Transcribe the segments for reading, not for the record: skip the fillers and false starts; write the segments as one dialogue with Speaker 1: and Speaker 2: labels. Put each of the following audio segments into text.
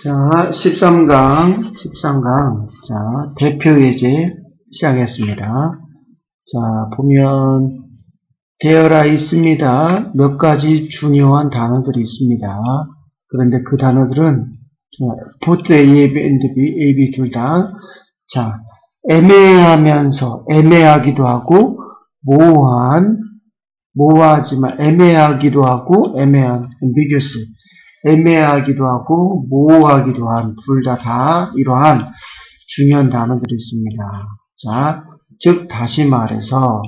Speaker 1: 자, 13강. 자, 대표 예제 시작했습니다. 자, 보면, 되어라 있습니다. 몇 가지 중요한 단어들이 있습니다. 그런데 그 단어들은, both A and B, A, B 둘 다, 자, 애매하면서, 애매하기도 하고, 모호하지만 애매하기도 하고, ambiguous. 애매하기도 하고 모호하기도 한 둘 다 이러한 중요한 단어들이 있습니다. 자, 즉 다시 말해서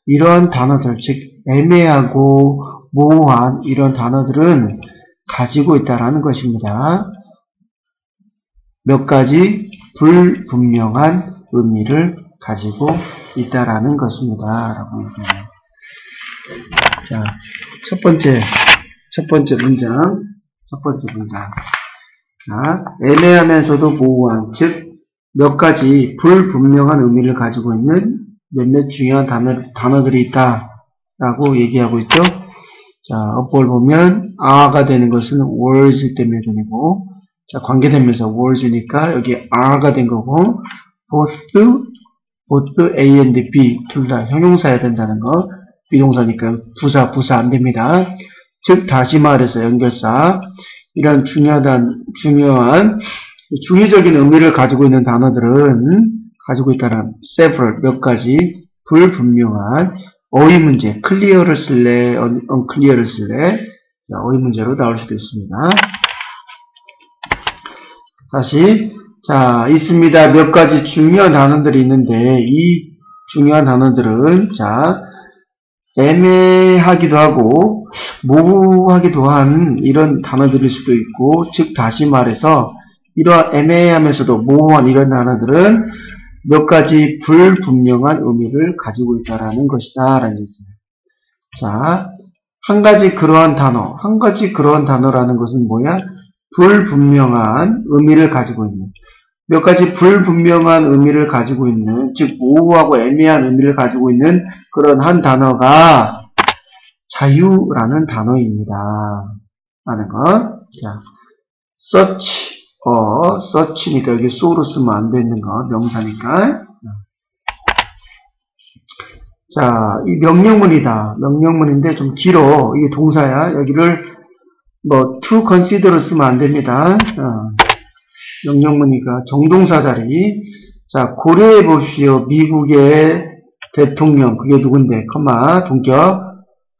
Speaker 1: 이런 단어들, 즉 애매하고 모호한 이런 단어들은 가지고 있다라는 것입니다. 몇 가지 불분명한 의미를 가지고 있다라는 것입니다. 라고 얘기해요. 자, 첫 번째 문장. 자, 애매하면서도 모호한, 즉, 몇 가지 불분명한 의미를 가지고 있는 몇몇 중요한 단어들이 있다라고 얘기하고 있죠. 자, 어법을 보면, are가 되는 것은 words 때문에 되고, 자, 관계되면서 words니까 여기 are가 된 거고, both A and B, 둘 다 형용사여야 된다는 거, 비동사니까 부사 안 됩니다. 즉, 다시 말해서 연결사, 이런 중요한, 중의적인 의미를 가지고 있는 단어들은 가지고 있다는 several, 몇 가지 불분명한 어휘 문제, clear를 쓸래, unclear를 쓸래, 자, 어휘 문제로 나올 수도 있습니다. 다시, 자, 있습니다. 몇 가지 중요한 단어들이 있는데, 이 중요한 단어들은, 자, 애매하기도 하고 모호하기도 한 이런 단어들일 수도 있고, 즉 다시 말해서 이러한 애매하면서도 모호한 이런 단어들은 몇 가지 불분명한 의미를 가지고 있다라는 것이다 라는 얘기입니다. 자, 한 가지 그러한 단어라는 것은 뭐야? 불분명한 의미를 가지고 있는, 몇 가지 불분명한 의미를 가지고 있는, 즉 모호하고 애매한 의미를 가지고 있는 그런 한 단어가 자유라는 단어입니다. 라는 것. 자, search니까 여기 so로 쓰면 안 되는 거, 명사니까. 자, 이 명령문이다. 명령문인데 좀 길어. 이게 동사야. 여기를 to consider로 쓰면 안 됩니다. 명령문이니까 정동사 자리. 자, 고려해 봅시오. 미국의 대통령, 그게 누군데, 동격,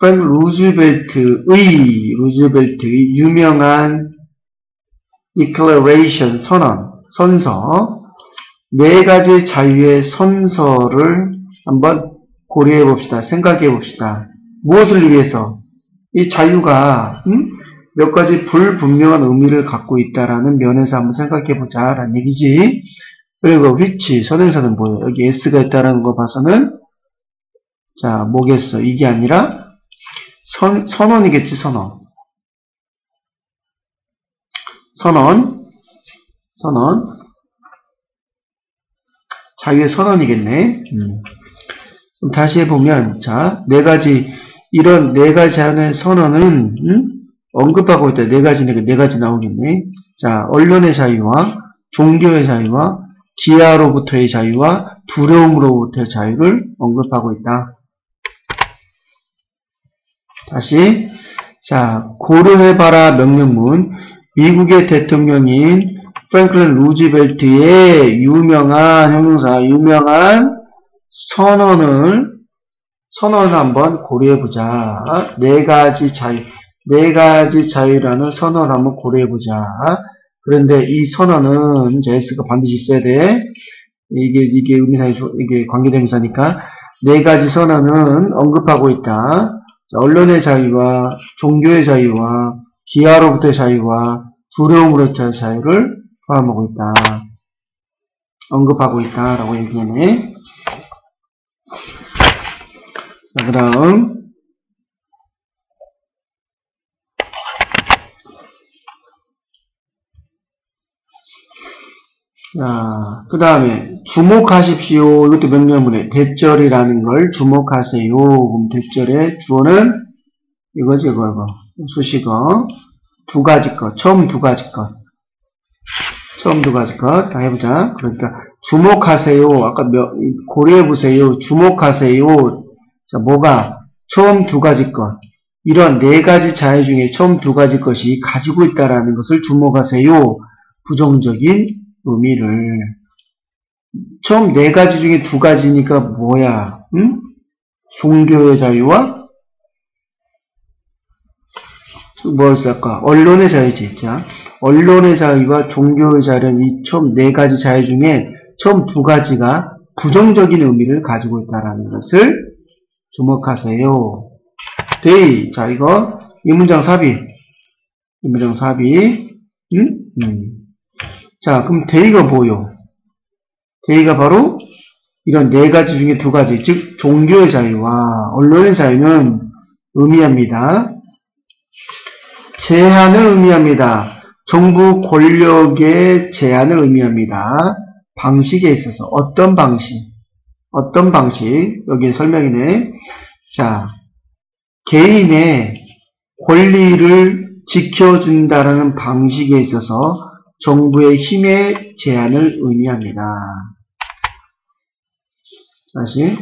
Speaker 1: 프랭크 루즈벨트의 유명한 declaration, 선서, 네 가지 자유의 선서를 한번 고려해 봅시다. 생각해 봅시다. 무엇을 위해서? 이 자유가, 몇 가지 불분명한 의미를 갖고 있다라는 면에서 한번 생각해 보자라는 얘기지. 그리고 which, 선행사는 뭐예요? 여기 s가 있다라는 거 봐서는, 자, 뭐겠어? 이게 아니라 선언이겠지, 선언. 자유의 선언이겠네. 그럼 다시 해보면, 자, 이런 네 가지 안의 선언은, 언급하고 있다. 네 가지 나오겠네. 자, 언론의 자유와 종교의 자유와 기아로부터의 자유와 두려움으로부터의 자유를 언급하고 있다. 다시, 자, 고려해봐라 명령문. 미국의 대통령인 프랭클린 루즈벨트의 유명한 선언을 한번 고려해보자. 네 가지 자유라는 선언을 한번 고려해보자. 그런데 이 선언은 s가 반드시 있어야 돼. 이게 이게 관계대명사니까 네 가지 선언은 언급하고 있다. 자, 언론의 자유와 종교의 자유와 기아로부터의 자유와 두려움으로부터의 자유를 포함하고 있다. 언급하고 있다라고 얘기하네. 자, 그 다음에 주목하십시오. 이것도 명령문에 대절이라는 걸 주목하세요. 그럼 대절의 주어는 이거 수식어. 처음 두 가지 것. 처음 두 가지 것 다 해보자. 그러니까 주목하세요. 아까 고려해보세요. 주목하세요. 자, 뭐가? 처음 두 가지 것. 이런 네 가지 자유 중에 처음 두 가지 것이 가지고 있다라는 것을 주목하세요. 부정적인 의미를. 처음 네 가지 중에 두 가지니까 뭐야? 응? 종교의 자유와 뭐였어 아까? 언론의 자유지. 자, 언론의 자유와 종교의 자유는 이 처음 네 가지 자유 중에 처음 두 가지가 부정적인 의미를 가지고 있다라는 것을 주목하세요. 데이. 자, 이거 이 문장 삽입. 이 문장 삽입. 자, 그럼 데이가 뭐요? 데이가 바로 이런 네 가지 중에 두 가지, 즉 종교의 자유와 언론의 자유는 의미합니다. 제한을 의미합니다. 정부 권력의 제한을 의미합니다. 방식에 있어서 어떤 방식 여기에 설명이네. 자, 개인의 권리를 지켜준다라는 방식에 있어서 정부의 힘의 제한을 의미합니다. 다시.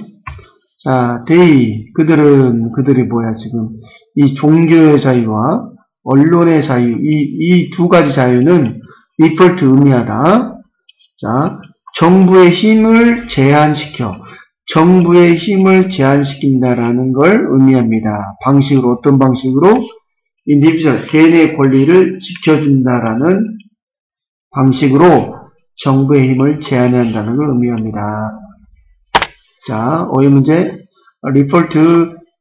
Speaker 1: 자, 그들이 뭐야, 지금. 이 종교의 자유와 언론의 자유, 이 두 가지 자유는 refer to 의미하다. 자, 정부의 힘을 제한시킨다라는 걸 의미합니다. 방식으로, 어떤 방식으로? individual, 개인의 권리를 지켜준다라는 방식으로 정부의 힘을 제한해야 한다는 걸 의미합니다. 자, 어휘 문제, refer to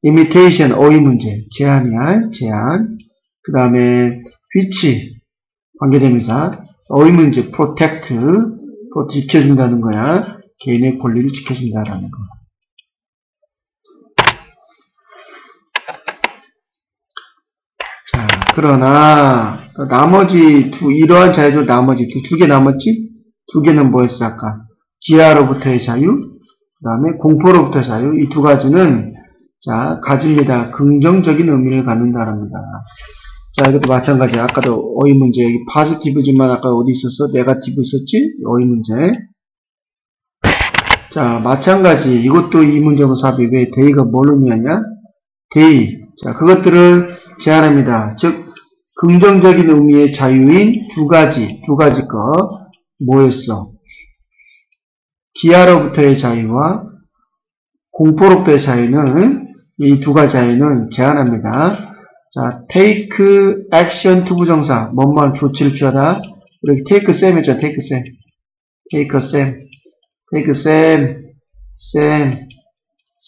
Speaker 1: imitation, 어휘 문제, 제한. 그 다음에 which, 관계대명사, 어휘 문제, protect, 지켜준다는 거야. 개인의 권리를 지켜준다라는 거. 자, 그러나 나머지 이러한 자유 중 나머지 두 개 남았지? 두 개는 뭐였어 아까? 기아로부터의 자유, 그 다음에 공포로부터의 자유. 이 두 가지는 자 가집니다. 긍정적인 의미를 갖는다랍니다. 자, 이것도 마찬가지. 아까도 어휘 문제 여기 파지티브지만 아까 어디 있었어? 네거티브 있었지? 어휘 문제. 자, 마찬가지. 이것도 이 문제로 삽입. 왜 데이가 뭘 의미하냐? 데이. 자, 그것들을 제한합니다. 즉 긍정적인 의미의 자유인 두 가지 거 뭐였어? 기아로부터의 자유와 공포로부터의 자유는 이 두 가지 자유는 제한합니다. 자, take action 투부정사 뭐뭐한 조치를 취하다. 이렇게 take Sam 했죠. take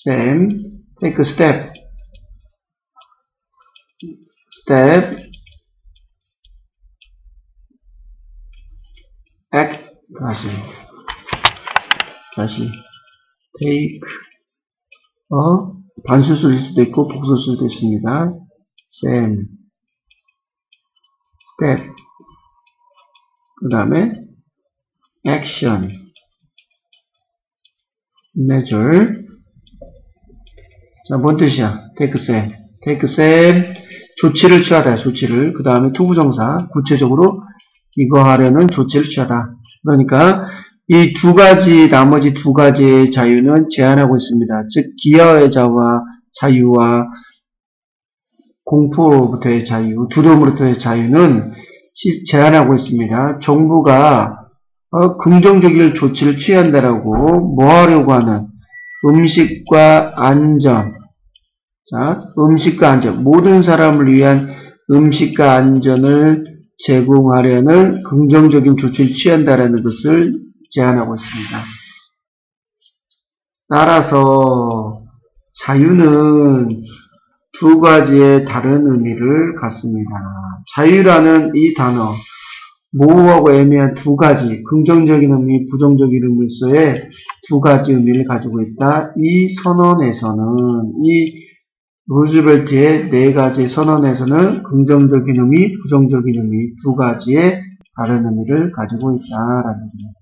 Speaker 1: Sam. take step. act. 다시 take 반수술일 수도 있고 복수일 수도 있습니다. Sam, step, 그 다음에 action, measure. 자, 뭔 뜻이야? take Sam, 조치를 취하다, 그 다음에 투부정사, 구체적으로 이거 하려는 조치를 취하다. 그러니까 이 두 가지, 나머지 두 가지의 자유는 제한하고 있습니다. 즉, 기아의 자유와 공포로부터의 자유, 두려움으로부터의 자유는 제한하고 있습니다. 정부가 긍정적인 조치를 취한다라고 뭐 하려고 하는 음식과 안전. 자, 음식과 안전. 모든 사람을 위한 음식과 안전을 제공하려는 긍정적인 조치를 취한다라는 것을 제한하고 있습니다. 따라서 자유는 두 가지의 다른 의미를 갖습니다. 자유라는 이 단어, 모호하고 애매한 두 가지, 긍정적인 의미, 부정적인 의미로서의 두 가지 의미를 가지고 있다. 이 선언에서는, 이 루즈벨트의 네 가지 선언에서는 긍정적인 의미, 부정적인 의미 두 가지의 다른 의미를 가지고 있다라는 겁니다.